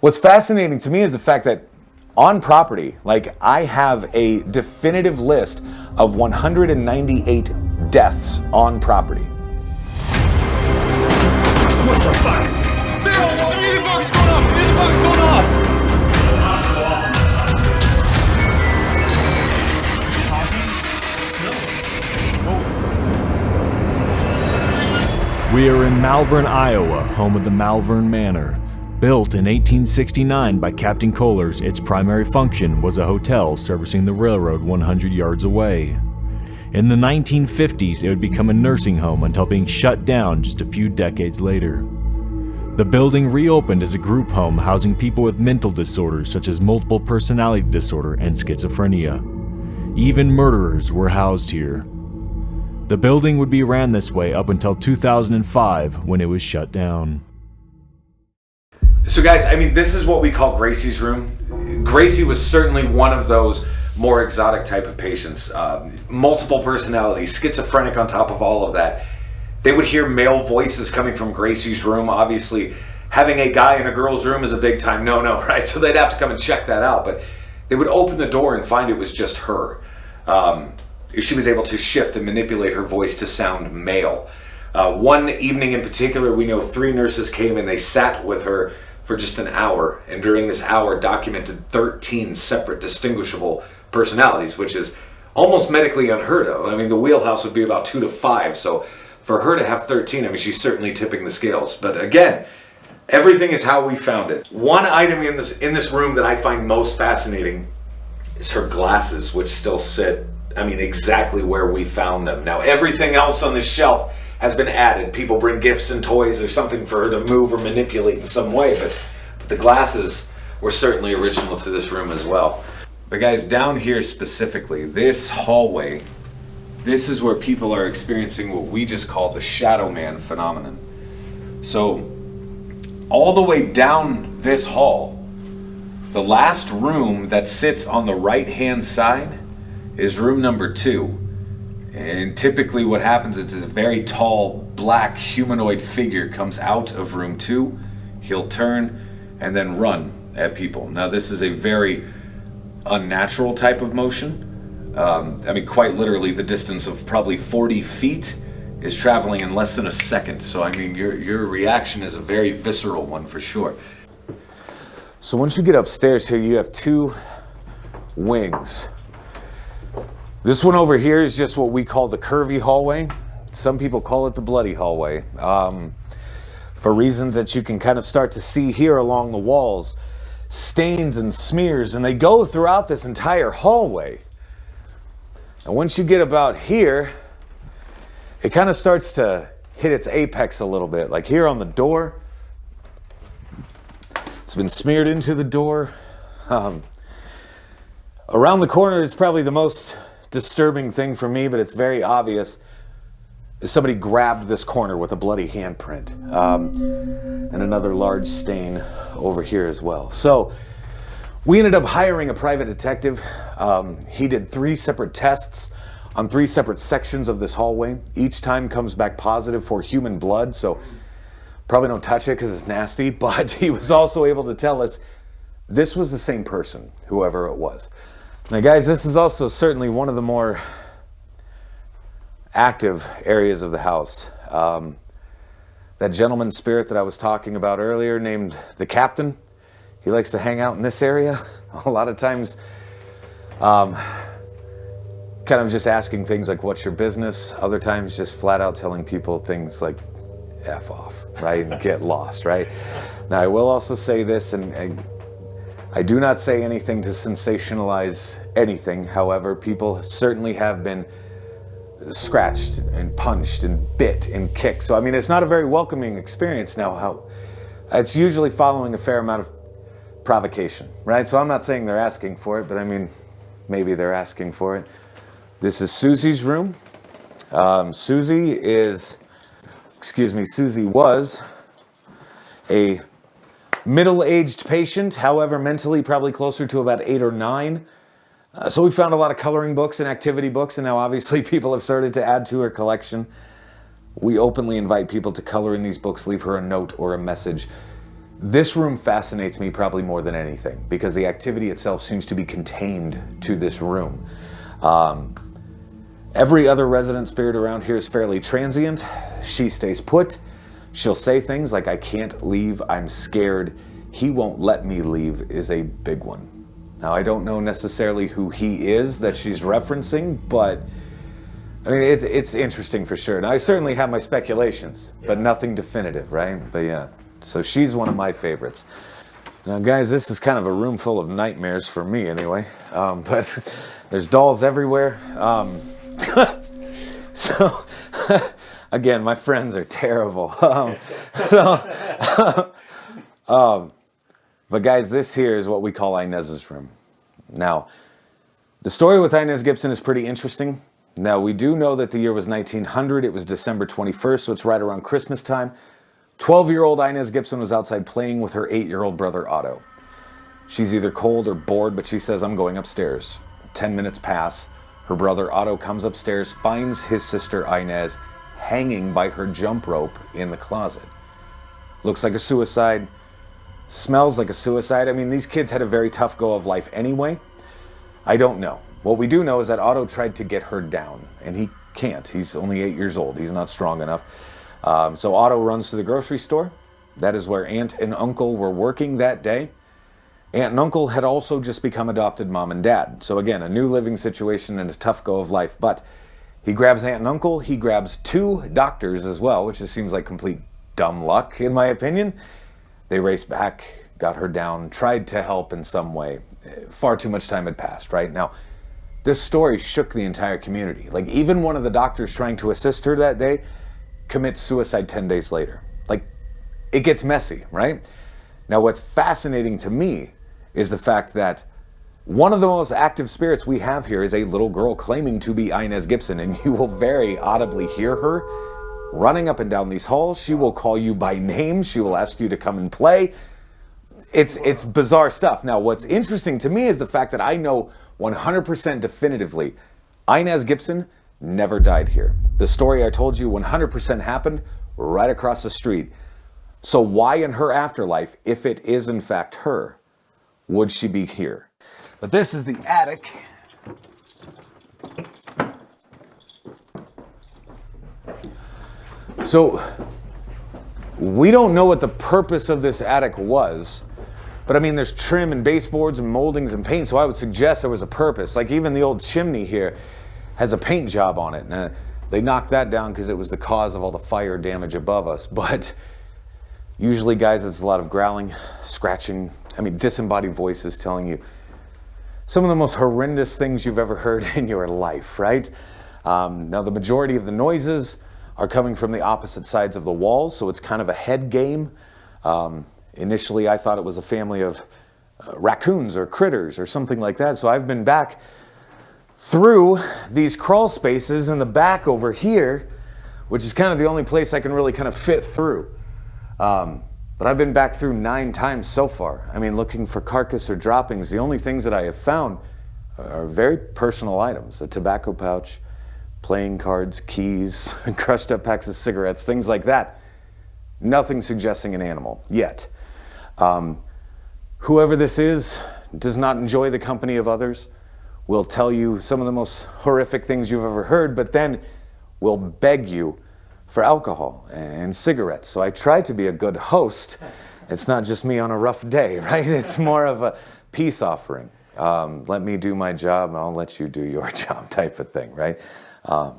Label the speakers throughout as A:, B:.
A: What's fascinating to me is the fact that on property, like, I have a definitive list of 198 deaths on property.
B: What the fuck? No! Music box going off! Music box going off!
C: We are in Malvern, Iowa, home of the Malvern Manor. Built in 1869 by Captain Kohlers, its primary function was a hotel servicing the railroad 100 yards away. In the 1950s, it would become a nursing home until being shut down just a few decades later. The building reopened as a group home housing people with mental disorders such as multiple personality disorder and schizophrenia. Even murderers were housed here. The building would be ran this way up until 2005 when it was shut down.
A: So guys, I mean, this is what we call Gracie's room. Gracie was certainly one of those more exotic type of patients. Multiple personalities, schizophrenic on top of all of that. They would hear male voices coming from Gracie's room. Obviously, having a guy in a girl's room is a big time no-no, right? So they'd have to come and check that out. But they would open the door and find it was just her. She was able to shift and manipulate her voice to sound male. One evening in particular, we know 3 nurses came and they sat with her for just an hour, and during this hour documented 13 separate distinguishable personalities, which is almost medically unheard of. I mean, the wheelhouse would be about 2 to 5, so for her to have 13, I mean, she's certainly tipping the scales. But again, everything is how we found it. One item in this room that I find most fascinating is her glasses, which still sit, I mean, exactly where we found them. Now, everything else on this shelf has been added. People bring gifts and toys or something for her to move or manipulate in some way, but the glasses were certainly original to this room as well. But guys, down here specifically, this hallway, this is where people are experiencing what we just call the Shadow Man phenomenon. So, all the way down this hall, the last room that sits on the right-hand side is room number 2. And typically what happens is a very tall, black, humanoid figure comes out of room 2. He'll turn and then run at people. Now this is a very unnatural type of motion. I mean, quite literally the distance of probably 40 feet is traveling in less than a second. So I mean, your reaction is a very visceral one for sure. So once you get upstairs here, you have 2 wings. This one over here is just what we call the curvy hallway. Some people call it the bloody hallway. For reasons that you can kind of start to see here along the walls, stains and smears, and they go throughout this entire hallway. And once you get about here, it kind of starts to hit its apex a little bit. Like here on the door, it's been smeared into the door. Around the corner is probably the most disturbing thing for me, but it's very obvious. Somebody grabbed this corner with a bloody handprint, and another large stain over here as well. So we ended up hiring a private detective. He did 3 separate tests on 3 separate sections of this hallway. Each time comes back positive for human blood, so probably don't touch it because it's nasty, but he was also able to tell us this was the same person, whoever it was. Now guys, this is also certainly one of the more active areas of the house. That gentleman spirit that I was talking about earlier named the Captain, he likes to hang out in this area. A lot of times, kind of just asking things like, what's your business? Other times just flat out telling people things like, F off, right? And get lost, right? Now I will also say this, and I do not say anything to sensationalize anything. However, people certainly have been scratched and punched and bit and kicked. So, I mean, it's not a very welcoming experience now. It's usually following a fair amount of provocation, right? So I'm not saying they're asking for it, but I mean, maybe they're asking for it. This is Susie's room. Susie was a middle-aged patient, however, mentally probably closer to about 8 or 9. So we found a lot of coloring books and activity books, and now obviously people have started to add to her collection. We openly invite people to color in these books, leave her a note or a message. This room fascinates me probably more than anything because the activity itself seems to be contained to this room. Every other resident spirit around here is fairly transient. She stays put. She'll say things like, I can't leave, I'm scared, he won't let me leave is a big one. Now, I don't know necessarily who he is that she's referencing, but I mean, it's interesting for sure. And I certainly have my speculations, but nothing definitive, right? But yeah, so she's one of my favorites. Now, guys, this is kind of a room full of nightmares for me anyway, but there's dolls everywhere. So, again, my friends are terrible. But guys, this here is what we call Inez's room. Now, the story with Inez Gibson is pretty interesting. Now, we do know that the year was 1900. It was December 21st, so it's right around Christmas time. 12-year-old Inez Gibson was outside playing with her 8-year-old brother, Otto. She's either cold or bored, but she says, I'm going upstairs. 10 minutes pass. Her brother, Otto, comes upstairs, finds his sister, Inez, hanging by her jump rope in the closet. Looks like a suicide. Smells like a suicide. I mean, these kids had a very tough go of life anyway. I don't know. What we do know is that Otto tried to get her down, and he can't. He's only 8 years old. He's not strong enough. So Otto runs to the grocery store. That is where Aunt and Uncle were working that day. Aunt and Uncle had also just become adopted mom and dad. So again, a new living situation and a tough go of life. But he grabs Aunt and Uncle. He grabs 2 doctors as well, which just seems like complete dumb luck, in my opinion. They raced back, got her down, tried to help in some way. Far too much time had passed, right? Now, this story shook the entire community. Like, even one of the doctors trying to assist her that day commits suicide 10 days later. Like, it gets messy, right? Now, what's fascinating to me is the fact that one of the most active spirits we have here is a little girl claiming to be Inez Gibson, and you will very audibly hear her running up and down these halls. She will call you by name. She will ask you to come and play. It's bizarre stuff. Now, what's interesting to me is the fact that I know 100% definitively Inez Gibson never died here. The story I told you 100% happened right across the street. So why in her afterlife, if it is in fact her, would she be here? But this is the attic. So we don't know what the purpose of this attic was, but I mean, there's trim and baseboards and moldings and paint, so I would suggest there was a purpose. Like, even the old chimney here has a paint job on it. Now, they knocked that down because it was the cause of all the fire damage above us, but usually, guys, it's a lot of growling, scratching, I mean, disembodied voices telling you some of the most horrendous things you've ever heard in your life, right? Now, the majority of the noises are coming from the opposite sides of the walls, so it's kind of a head game. Initially, I thought it was a family of raccoons or critters or something like that, so I've been back through these crawl spaces in the back over here, which is kind of the only place I can really kind of fit through. But I've been back through 9 times so far. I mean, looking for carcass or droppings. The only things that I have found are very personal items. A tobacco pouch, playing cards, keys, crushed up packs of cigarettes, things like that. Nothing suggesting an animal, yet. Whoever this is does not enjoy the company of others, will tell you some of the most horrific things you've ever heard, but then will beg you for alcohol and cigarettes. So I try to be a good host. It's not just me on a rough day, right? It's more of a peace offering. Let me do my job, and I'll let you do your job type of thing, right? But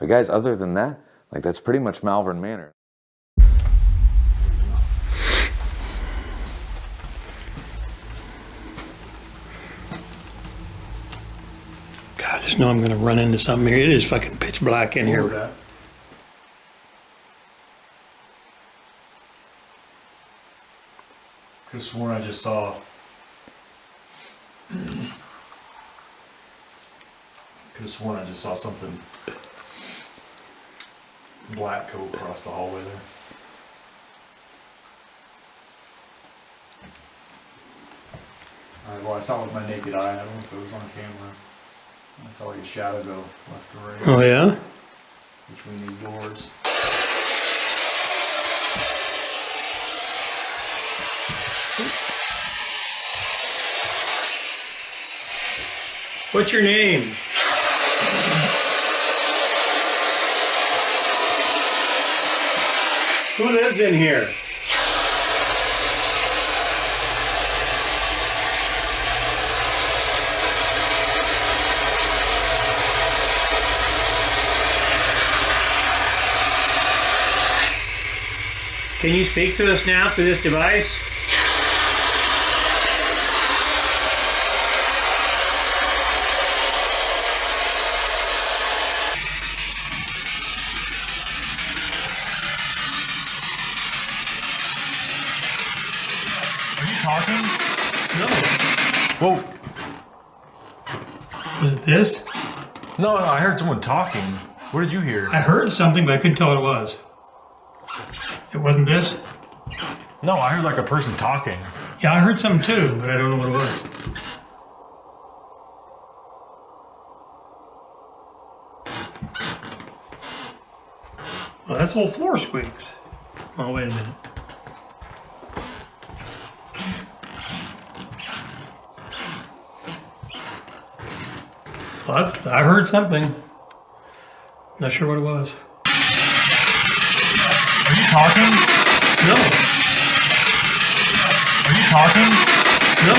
A: guys, other than that, like, that's pretty much Malvern Manor.
D: God, I just know I'm going to run into something here. It is fucking pitch black in here.
E: What was that? Could have sworn I just saw. Could have sworn I just saw something black go across the hallway there. Alright, well, I saw it with my naked eye. I don't know if it was on camera. I saw like a shadow go left to right
D: Oh, yeah?
E: between these doors.
D: What's your name? Who lives in here? Can you speak to us now through this device?
E: Are you talking?
D: No.
C: Whoa.
D: Was it this?
C: No, I heard someone talking. What did you hear?
D: I heard something, but I couldn't tell what it was. It wasn't this?
C: No, I heard like a person talking.
D: Yeah, I heard something too, but I don't know what it was. Well, that's whole floor squeaks. Oh, wait a minute. Well, I heard something. Not sure what it was.
E: Are you talking?
D: No.
E: Are you talking?
D: No.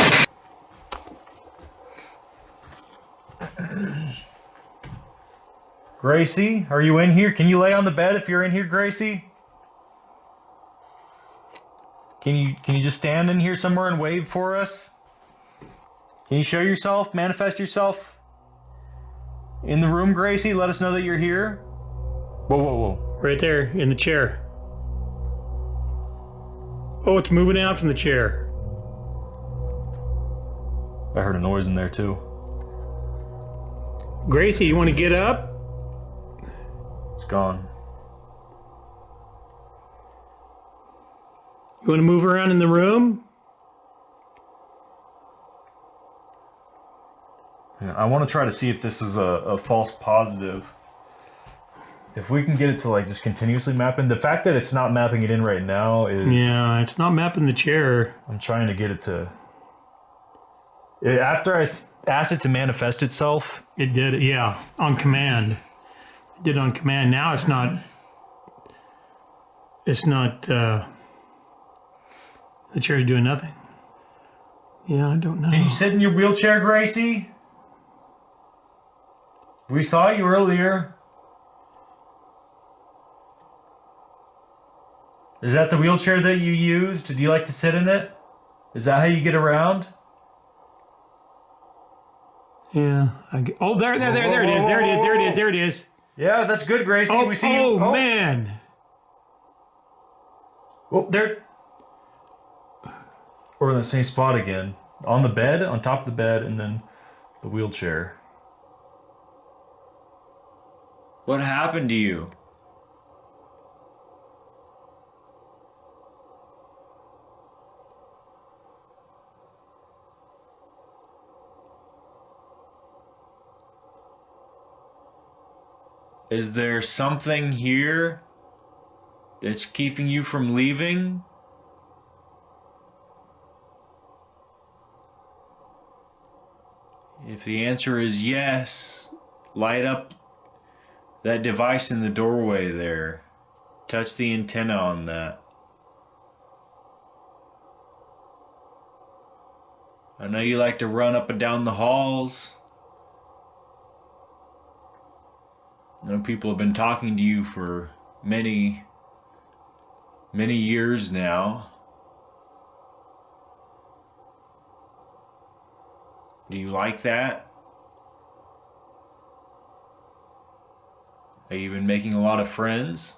C: Gracie, are you in here? Can you lay on the bed if you're in here, Gracie? Can you just stand in here somewhere and wave for us? Can you show yourself, manifest yourself in the room, Gracie? Let us know that you're here. Whoa, whoa, whoa.
D: Right there in the chair. Oh, it's moving out from the chair.
C: I heard a noise in there too.
D: Gracie, you want to get up?
C: It's gone.
D: You want to move around in the room?
C: I want to try to see if this is a false positive. If we can get it to like just continuously map in. The fact that it's not mapping it in right now is...
D: Yeah, it's not mapping the chair.
C: I'm trying to get it to... After I asked it to manifest itself...
D: It did, yeah, on command. It did on command. Now it's not... It's not... The chair's doing nothing. Yeah, I don't know.
C: Can you sit in your wheelchair, Gracie? We saw you earlier. Is that the wheelchair that you used? Do you like to sit in it? Is that how you get around?
D: Yeah. Oh, there it is. There it is.
C: Yeah, that's good, Gracie.
D: Oh,
C: we see you.
D: Oh, man.
C: Oh, there. We're in the same spot again. On the bed, on top of the bed, and then the wheelchair.
F: What happened to you? Is there something here that's keeping you from leaving? If the answer is yes, light up that device in the doorway there. Touch the antenna on that. I know you like to run up and down the halls. I know people have been talking to you for many years now. Do you like that? Have you been making a lot of friends?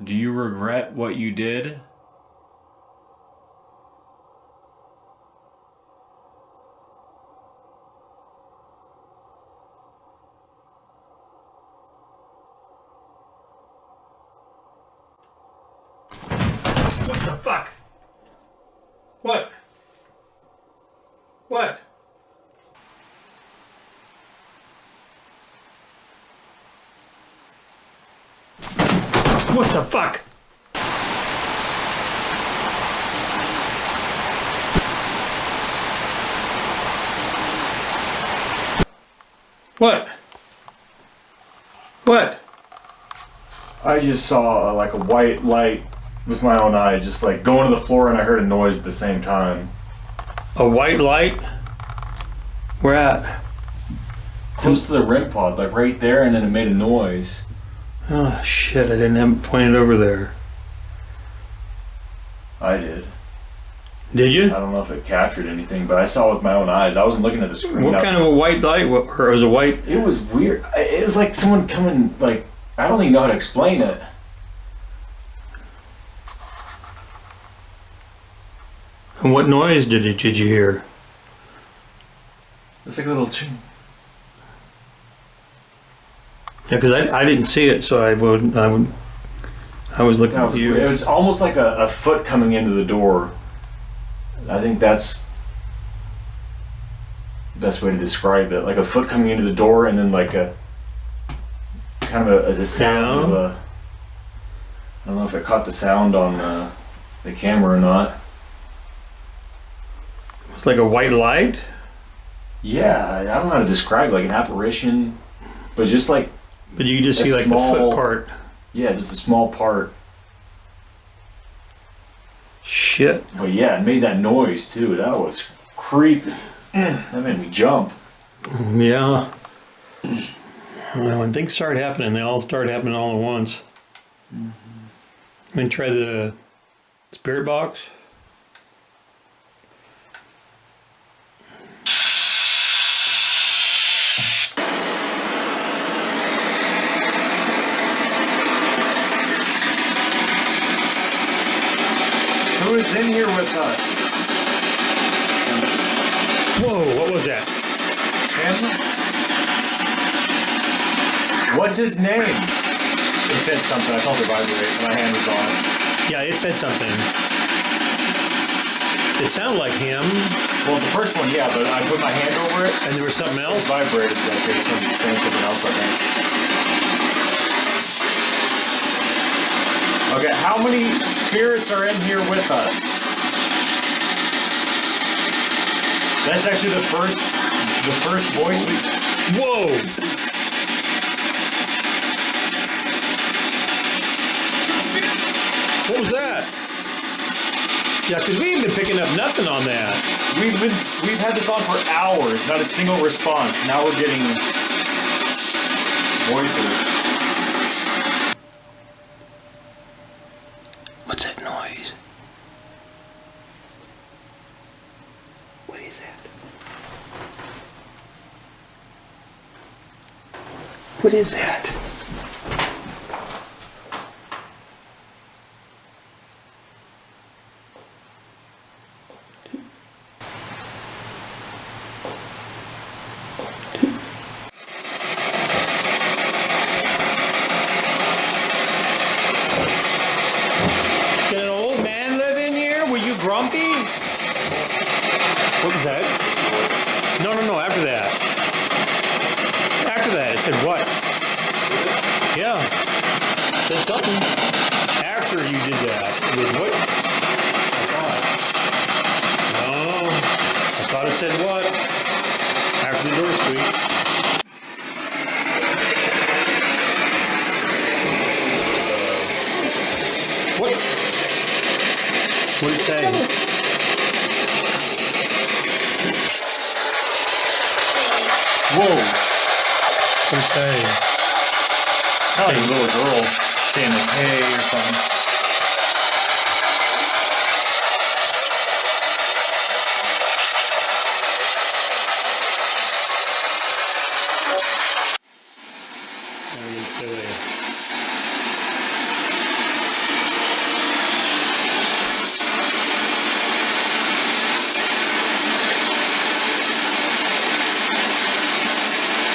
F: Do you regret what you did?
D: What the fuck? What? What? What the fuck? What? What?
E: I just saw like a white light with my own eyes, just like going to the floor, and I heard a noise at the same time.
D: A white light? Where at?
E: Close to the REM pod, like right there, and then it made a noise.
D: Oh shit, I didn't have it pointed over there.
E: I did.
D: Did
E: I
D: you?
E: don't know if it captured anything, but I saw it with my own eyes. I wasn't looking at the screen.
D: What kind of a white light? Or was a white?
E: It was weird. It was like someone coming, like, I don't even know how to explain it.
D: And what noise did you hear?
E: It's like a little tune.
D: Yeah, because I didn't see it, so I was looking at you.
E: It was almost like a foot coming into the door. I think that's the best way to describe it. Like a foot coming into the door, and then like a kind of a sound of a. I don't know if it caught the sound on the camera or not.
D: It's like a white light.
E: Yeah, I don't know how to describe it, like an apparition, but just like.
D: But you just
E: A
D: see like
E: small-
D: the foot part.
E: Yeah, just a small part.
D: Shit.
E: But yeah, it made that noise too. That was creepy. That made me jump.
D: Yeah. Well, when things start happening, they all start happening all at once. I'm gonna try the spirit box.
E: Who is in here with us?
D: Whoa, what was that?
E: Him? What's his name? He said something. I felt it vibrate. My hand was on it.
D: Yeah, it said something. It sounded like him,
E: Well, the first one, yeah, but I put my hand over it.
D: and there was something
E: It
D: else.
E: vibrated like it was saying something else, I think. Okay, how many spirits are in here with us? That's actually the first voice we.
D: Whoa! What was that? Yeah, because we ain't been picking up nothing on that.
E: We've had this on for hours, not a single response. Now we're getting voices.
D: What's that noise? What is that? What is that? Can an old man live in here? Were you grumpy? What was that? No, after that. After that, it said what? Yeah. It said something. After you did that, it was what? I thought. No. I thought it said what? After the door squeak. What? What did it say?
E: Whoa!
D: What did it say?
E: Sounds like a little girl saying like, hey or something.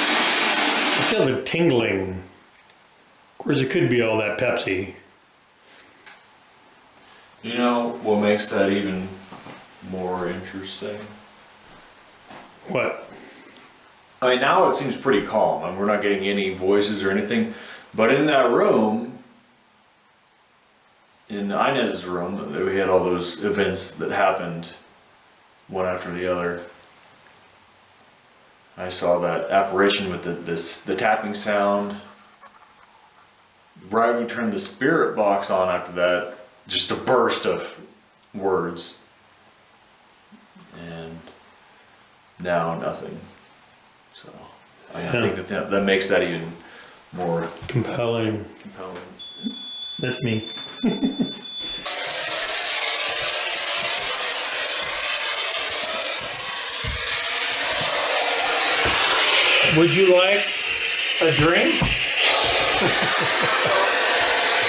D: I feel the tingling. Of course, it could be all that Pepsi.
E: You know what makes that even more interesting?
D: What?
E: I mean, now it seems pretty calm, and we're not getting any voices or anything. But in that room, in Inez's room, we had all those events that happened one after the other. I saw that apparition with the tapping sound. Right when we turned the spirit box on after that, just a burst of words. And now nothing. So I think that makes that even more
D: Compelling.
E: compelling.
D: That's me. Would you like a drink?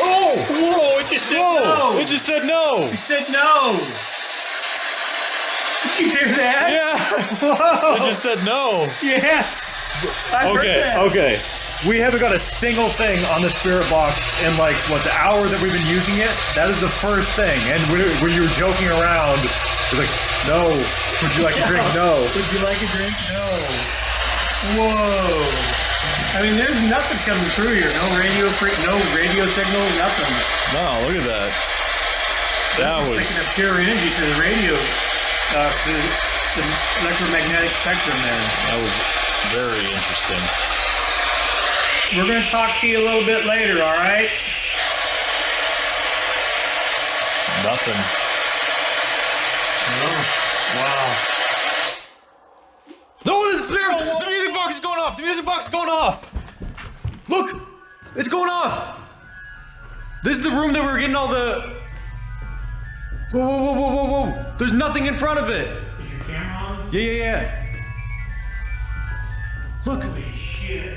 B: Oh! Whoa! It just said no! It just said no!
D: It said no. Did you hear that?
B: Yeah! It just said no!
D: Yes. I heard that.
G: Okay. We haven't got a single thing on the spirit box in like what the hour that we've been using it. That is the first thing. And when you were joking around, it was like, no. Would you like a drink? No.
D: Would you like a drink? No. Whoa. I mean, there's nothing coming through here. No radio signal, nothing.
B: No, look at that. That was...
D: Picking up pure energy to the radio, to the electromagnetic spectrum there.
B: That was very interesting.
D: We're going to talk to you a little bit later, all right?
B: Nothing.
D: Wow.
B: No, this is the music box is going off! The music box is going off!
G: Look! It's going off! This is the room that we were getting all the... Whoa, whoa, whoa, whoa, whoa, whoa! There's nothing in front of it!
D: Is your camera on?
G: Yeah. Look!
D: Holy shit.